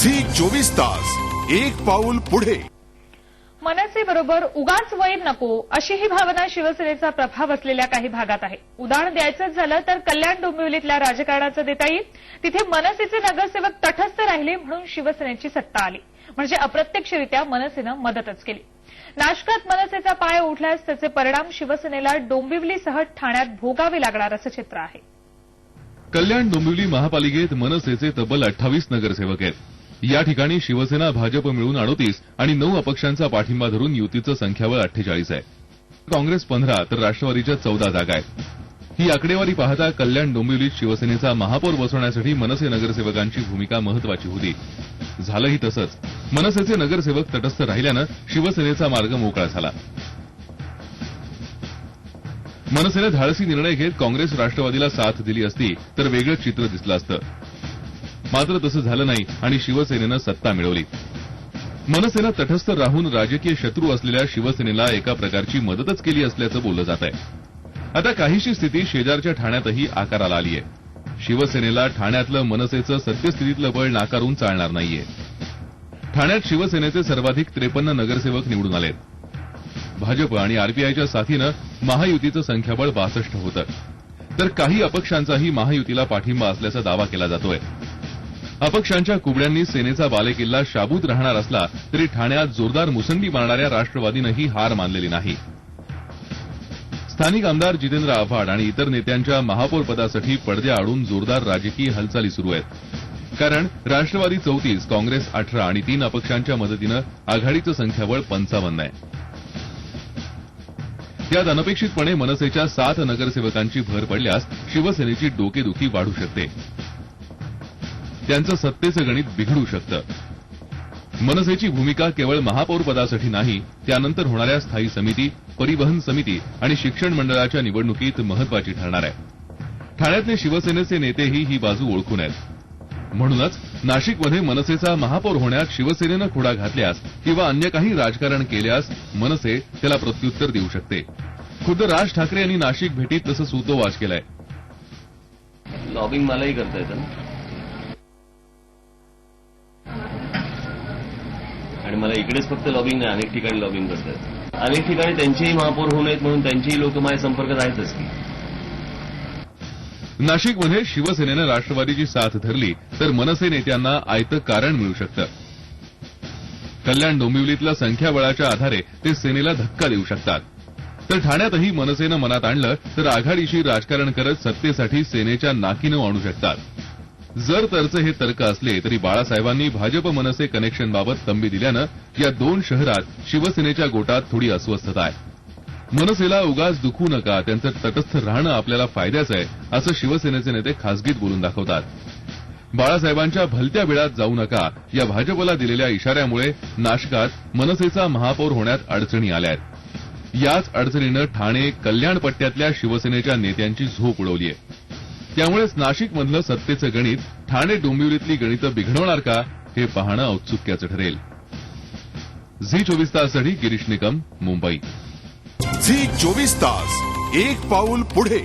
Zee 24 तास एक पाऊल पुढे। मनसे बरोबर उगाच वैर नको अशी ही भावना शिवसेनेचा प्रभाव असलेल्या काही भागात आहे। उदाहरण द्यायचंच झालं तर कल्याण डोंबिवलीतल्या राजकारणाचं देता येईल। तिथे मनसेचे नगरसेवक तटस्थ राहिले म्हणून शिवसेनेची सत्ता आली, म्हणजे अप्रत्यक्षरित्या मनसेनं मदतच केली। नाशकात मनसेचा पाय उठल्यास त्याचे परिणाम शिवसेनेला डोंबिवलीसह ठाण्यात भोगावे लागणार असं चित्र आहे। कल्याण डोंबिवली महापालिकेत मनसेचे तब्बल 28 नगरसेवक आहेत। या ठिकाणी शिवसेना भाजप मिळून 38 आणि 9 अपक्षांचा पाठिंबा धरून युतीचं संख्याबळ 48 आहे। काँग्रेस 15 तर राष्ट्रवादीच्या 14 जागा आहेत। ही आकडेवारी पाहता कल्याण डोंबिवलीत शिवसेनेचा महापौर बसवण्यासाठी मनसे नगरसेवकांची भूमिका महत्वाची होती। झालंही तसंच। मनसेचे नगरसेवक तटस्थ राहिल्यानं शिवसेनेचा मार्ग मोकळा झाला। मनसेने धाडसी निर्णय घेत काँग्रेस राष्ट्रवादीला साथ दिली असती तर वेगळं चित्र दिसलं असतं, मात्र तसं झालं नाही आणि शिवसेनेनं सत्ता मिळवली। मनसेनं तटस्थ राहून राजकीय शत्रू असलेल्या शिवसेनेला एका प्रकारची मदतच केली असल्याचं बोललं जात आहे। आता काहीशी स्थिती शेजारच्या ठाण्यातही आकाराला आली आहे। शिवसेनेला ठाण्यातलं मनसेचं सद्यस्थितीतलं बळ नाकारून चालणार नाहीये। ठाण्यात शिवसेनेचे सर्वाधिक 53 नगरसेवक निवडून आलेत। भाजप आणि आरपीआयच्या साथीनं महायुतीचं संख्याबळ 62 होतं, तर काही अपक्षांचाही महायुतीला पाठिंबा असल्याचा दावा केला जातोय। अपक्षांच्या कुबड्यांनी सेनेचा बालेकिल्ला शाबूत राहणार असला तरी ठाण्यात जोरदार मुसंडी मारणाऱ्या राष्ट्रवादीनंही हार मानलेली नाही। स्थानिक आमदार जितेंद्र आव्हाड आणि इतर नेत्यांच्या महापौरपदासाठी पडद्याआडून जोरदार राजकीय हालचाली सुरू आहेत। कारण राष्ट्रवादी 34, काँग्रेस 18 आणि 3 अपक्षांच्या मदतीनं आघाडीचं संख्याबळ 55 आहे। त्यात अनपेक्षितपणे मनसेच्या 7 नगरसेवकांची भर पडल्यास शिवसेनेची डोकेदुखी वाढू शकते। त्यांचं सत्तेचं गणित बिघडू शकतं। मनसेची भूमिका केवळ महापौर पदासाठी नाही, त्यानंतर होणाऱ्या स्थायी समिती, परिवहन समिती आणि शिक्षण मंडळाच्या निवडणुकीत महत्वाची ठरणार आहे। ठाण्यातले शिवसेनेचे नेतेही ही बाजू ओळखून आहेत। म्हणूनच नाशिकमध्ये मनसेचा महापौर होण्यात शिवसेनेनं खोडा घातल्यास किंवा अन्य काही राजकारण केल्यास मनसे त्याला प्रत्युत्तर देऊ शकते। खुद्द राज ठाकरे यांनी नाशिक भेटीत तसं सूतोवाच केलाय। लॉबिंग मलाही करता येतं ना, आणि मला इकडेच फक्त लॉबिंग नाही, अनेक ठिकाणी लॉबिंग करता येतं। अनेक ठिकाणी त्यांचेही महापौर होऊ नयेत म्हणून त्यांचेही लोक माझ्या संपर्कात आहेतच की। नाशिकमध्ये शिवसेनेनं राष्ट्रवादीची साथ धरली तर मनसे नेत्यांना आयतं कारण मिळू शकतं। कल्याण डोंबिवलीतल्या संख्याबळाच्या आधारे ते सेनेला धक्का देऊ शकतात, तर ठाण्यातही मनसेनं मनात आणलं तर आघाडीशी राजकारण करत सत्तेसाठी सेनेच्या नाकीनं आणू शकतात। जर तरचे हे तर्क असले तरी बाळासाहेबांनी भाजप मनसे कनेक्शनबाबत तंबी दिल्यानं या 2 शहरात शिवसेनेच्या गोटात थोडी अस्वस्थता आहे। मनसेला उगाच दुखू नका, त्यांचं तटस्थ राहणं आपल्याला फायद्याचं आहे असं शिवसेनेचे नेते खासगीत बोलून दाखवतात। बाळासाहेबांच्या भलत्या वेळात जाऊ नका या भाजपला दिलेल्या इशाऱ्यामुळे नाशकात मनसेचा महापौर होण्यात अडचणी आल्या आहेत। याच अडचणीनं ठाणे कल्याण पट्ट्यातल्या शिवसेनेच्या नेत्यांची झोप उडवली आहे। त्यामुळेच नाशिकमधलं सत्तेचं गणित ठाणे डोंबिवलीतली गणितं बिघडवणार का हे पाहणं औत्सुक्याचं ठरेल। झी 24 ताससाठी गिरीश निकम, मुंबई। झी 24 तास एक पाऊल पुढे।